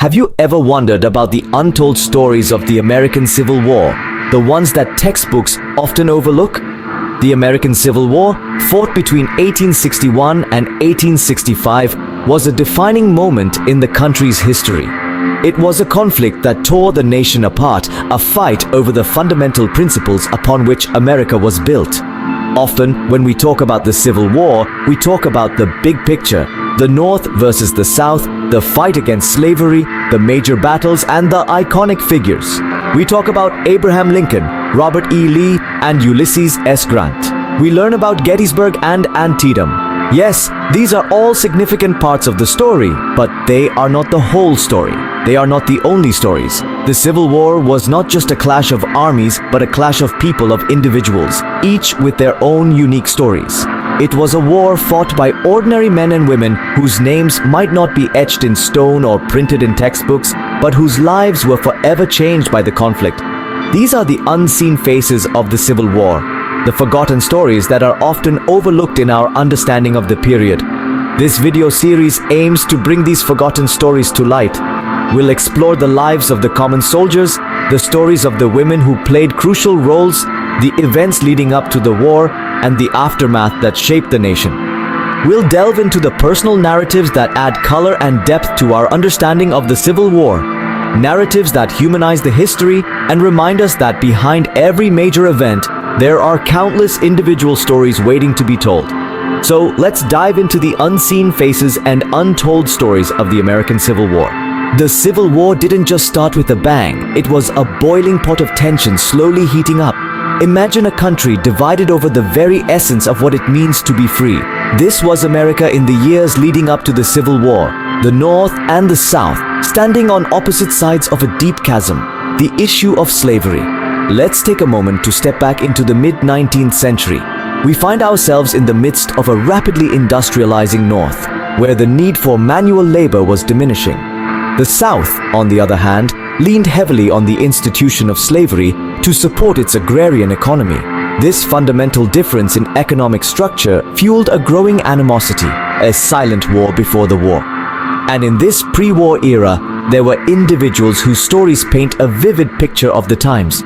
Have you ever wondered about the untold stories of the American Civil War, the ones that textbooks often overlook? The American Civil War, fought between 1861 and 1865, was a defining moment in the country's history. It was a conflict that tore the nation apart, a fight over the fundamental principles upon which America was built. Often, when we talk about the Civil War, we talk about the big picture, the North versus the South, the fight against slavery, the major battles, and the iconic figures. We talk about Abraham Lincoln, Robert E. Lee, and Ulysses S. Grant. We learn about Gettysburg and Antietam. Yes, these are all significant parts of the story, but they are not the whole story. They are not the only stories. The Civil War was not just a clash of armies, but a clash of people, of individuals, each with their own unique stories. It was a war fought by ordinary men and women whose names might not be etched in stone or printed in textbooks, but whose lives were forever changed by the conflict. These are the unseen faces of the Civil War, the forgotten stories that are often overlooked in our understanding of the period. This video series aims to bring these forgotten stories to light. We'll explore the lives of the common soldiers, the stories of the women who played crucial roles, the events leading up to the war, and the aftermath that shaped the nation. We'll delve into the personal narratives that add color and depth to our understanding of the Civil War. Narratives that humanize the history and remind us that behind every major event, there are countless individual stories waiting to be told. So let's dive into the unseen faces and untold stories of the American Civil War. The Civil War didn't just start with a bang. It was a boiling pot of tension slowly heating up. Imagine a country divided over the very essence of what it means to be free. This was America in the years leading up to the Civil War. The North and the South, standing on opposite sides of a deep chasm, the issue of slavery. Let's take a moment to step back into the mid-19th century. We find ourselves in the midst of a rapidly industrializing North, where the need for manual labor was diminishing. The South, on the other hand, leaned heavily on the institution of slavery to support its agrarian economy. This fundamental difference in economic structure fueled a growing animosity, a silent war before the war. And in this pre-war era, there were individuals whose stories paint a vivid picture of the times.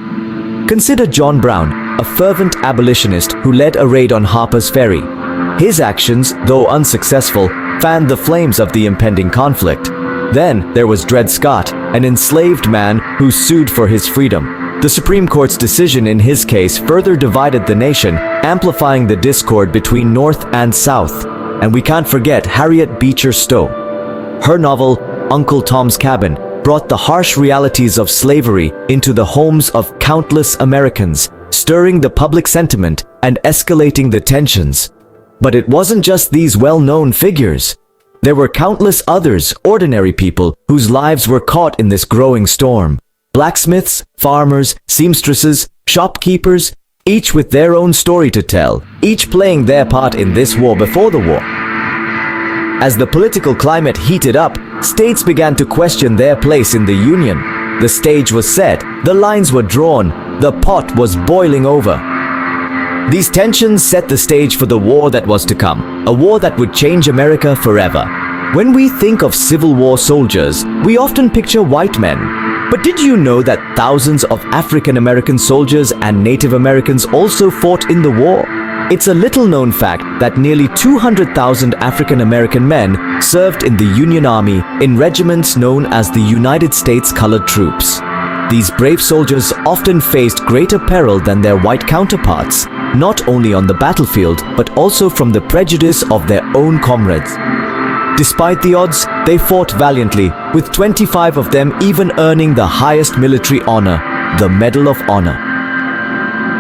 Consider John Brown, a fervent abolitionist who led a raid on Harper's Ferry. His actions, though unsuccessful, fanned the flames of the impending conflict. Then there was Dred Scott, an enslaved man who sued for his freedom. The Supreme Court's decision in his case further divided the nation, amplifying the discord between North and South. And we can't forget Harriet Beecher Stowe. Her novel, Uncle Tom's Cabin, brought the harsh realities of slavery into the homes of countless Americans, stirring the public sentiment and escalating the tensions. But it wasn't just these well-known figures. There were countless others, ordinary people, whose lives were caught in this growing storm. Blacksmiths, farmers, seamstresses, shopkeepers, each with their own story to tell, each playing their part in this war before the war. As the political climate heated up, states began to question their place in the Union. The stage was set, the lines were drawn, the pot was boiling over. These tensions set the stage for the war that was to come, a war that would change America forever. When we think of Civil War soldiers, we often picture white men. But did you know that thousands of African American soldiers and Native Americans also fought in the war? It's a little-known fact that nearly 200,000 African American men served in the Union Army in regiments known as the United States Colored Troops. These brave soldiers often faced greater peril than their white counterparts, not only on the battlefield, but also from the prejudice of their own comrades. Despite the odds, they fought valiantly, with 25 of them even earning the highest military honor, the Medal of Honor.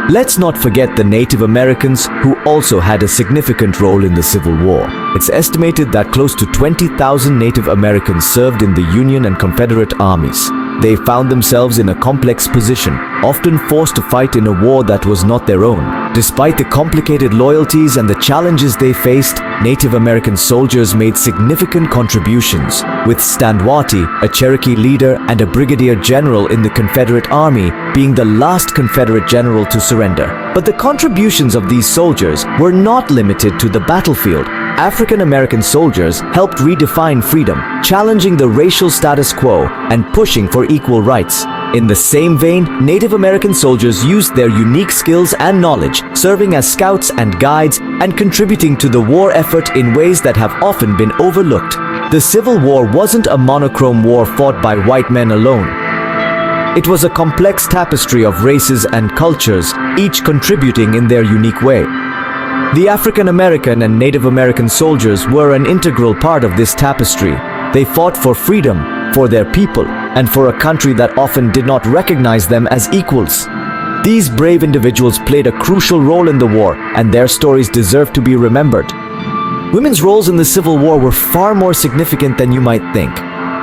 Let's not forget the Native Americans, who also had a significant role in the Civil War. It's estimated that close to 20,000 Native Americans served in the Union and Confederate armies. They found themselves in a complex position, often forced to fight in a war that was not their own. Despite the complicated loyalties and the challenges they faced, Native American soldiers made significant contributions, with Standwatie, a Cherokee leader and a brigadier general in the Confederate Army, being the last Confederate general to surrender. But the contributions of these soldiers were not limited to the battlefield. African American soldiers helped redefine freedom, challenging the racial status quo and pushing for equal rights. In the same vein, Native American soldiers used their unique skills and knowledge, serving as scouts and guides and contributing to the war effort in ways that have often been overlooked. The Civil War wasn't a monochrome war fought by white men alone. It was a complex tapestry of races and cultures, each contributing in their unique way. The African American and Native American soldiers were an integral part of this tapestry. They fought for freedom, for their people, and for a country that often did not recognize them as equals. These brave individuals played a crucial role in the war, and their stories deserve to be remembered. Women's roles in the Civil War were far more significant than you might think.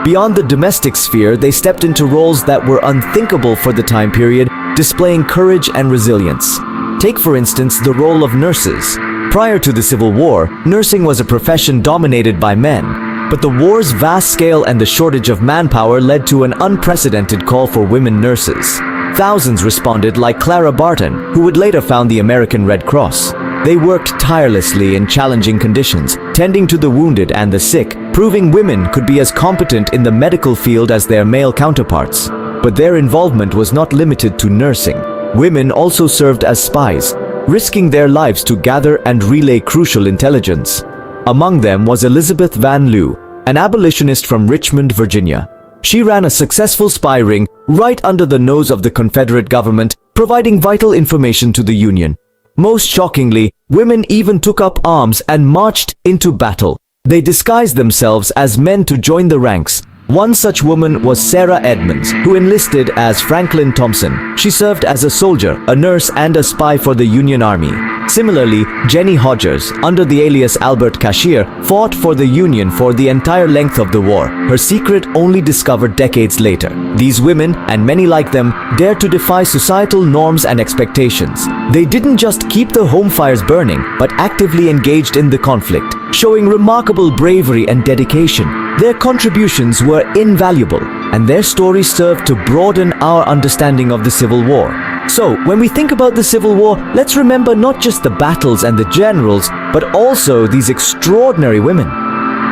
Beyond the domestic sphere, they stepped into roles that were unthinkable for the time period, displaying courage and resilience. Take, for instance, the role of nurses. Prior to the Civil War, nursing was a profession dominated by men. But the war's vast scale and the shortage of manpower led to an unprecedented call for women nurses. Thousands responded, like Clara Barton, who would later found the American Red Cross. They worked tirelessly in challenging conditions, tending to the wounded and the sick, proving women could be as competent in the medical field as their male counterparts. But their involvement was not limited to nursing. Women also served as spies, risking their lives to gather and relay crucial intelligence. Among them was Elizabeth Van Lew, an abolitionist from Richmond, Virginia. She ran a successful spy ring right under the nose of the Confederate government, providing vital information to the Union. Most shockingly, women even took up arms and marched into battle. They disguised themselves as men to join the ranks. One such woman was Sarah Edmonds, who enlisted as Franklin Thompson. She served as a soldier, a nurse, and a spy for the Union Army. Similarly, Jenny Hodges, under the alias Albert Cashier, fought for the Union for the entire length of the war, her secret only discovered decades later. These women, and many like them, dared to defy societal norms and expectations. They didn't just keep the home fires burning, but actively engaged in the conflict, showing remarkable bravery and dedication. Their contributions were invaluable, and their stories served to broaden our understanding of the Civil War. So, when we think about the Civil War, let's remember not just the battles and the generals, but also these extraordinary women.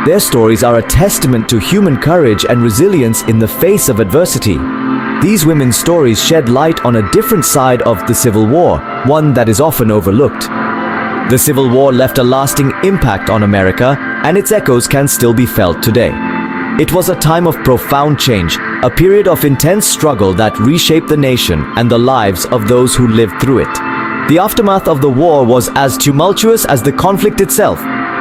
Their stories are a testament to human courage and resilience in the face of adversity. These women's stories shed light on a different side of the Civil War, one that is often overlooked. The Civil War left a lasting impact on America, and its echoes can still be felt today. It was a time of profound change, a period of intense struggle that reshaped the nation and the lives of those who lived through it. The aftermath of the war was as tumultuous as the conflict itself,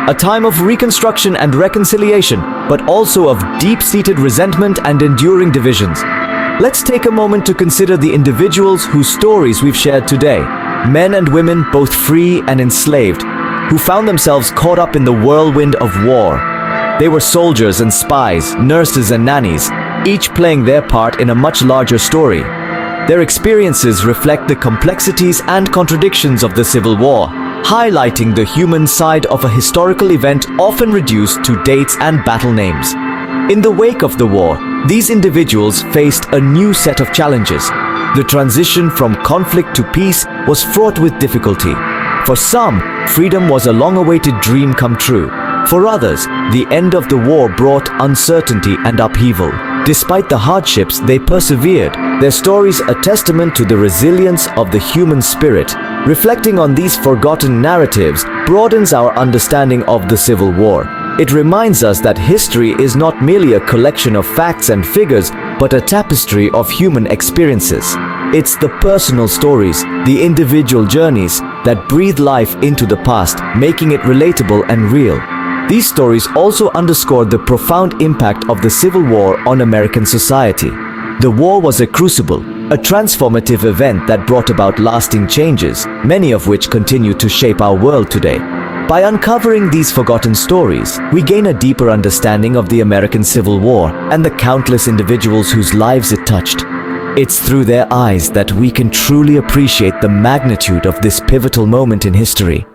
a time of reconstruction and reconciliation, but also of deep-seated resentment and enduring divisions. Let's take a moment to consider the individuals whose stories we've shared today. Men and women, both free and enslaved, who found themselves caught up in the whirlwind of war. They were soldiers and spies, nurses and nannies, each playing their part in a much larger story. Their experiences reflect the complexities and contradictions of the Civil War, highlighting the human side of a historical event often reduced to dates and battle names. In the wake of the war, these individuals faced a new set of challenges. The transition from conflict to peace was fraught with difficulty. For some, freedom was a long-awaited dream come true. For others, the end of the war brought uncertainty and upheaval. Despite the hardships, they persevered, their stories a testament to the resilience of the human spirit. Reflecting on these forgotten narratives broadens our understanding of the Civil War. It reminds us that history is not merely a collection of facts and figures, but a tapestry of human experiences. It's the personal stories, the individual journeys, that breathe life into the past, making it relatable and real. These stories also underscore the profound impact of the Civil War on American society. The war was a crucible, a transformative event that brought about lasting changes, many of which continue to shape our world today. By uncovering these forgotten stories, we gain a deeper understanding of the American Civil War and the countless individuals whose lives it touched. It's through their eyes that we can truly appreciate the magnitude of this pivotal moment in history.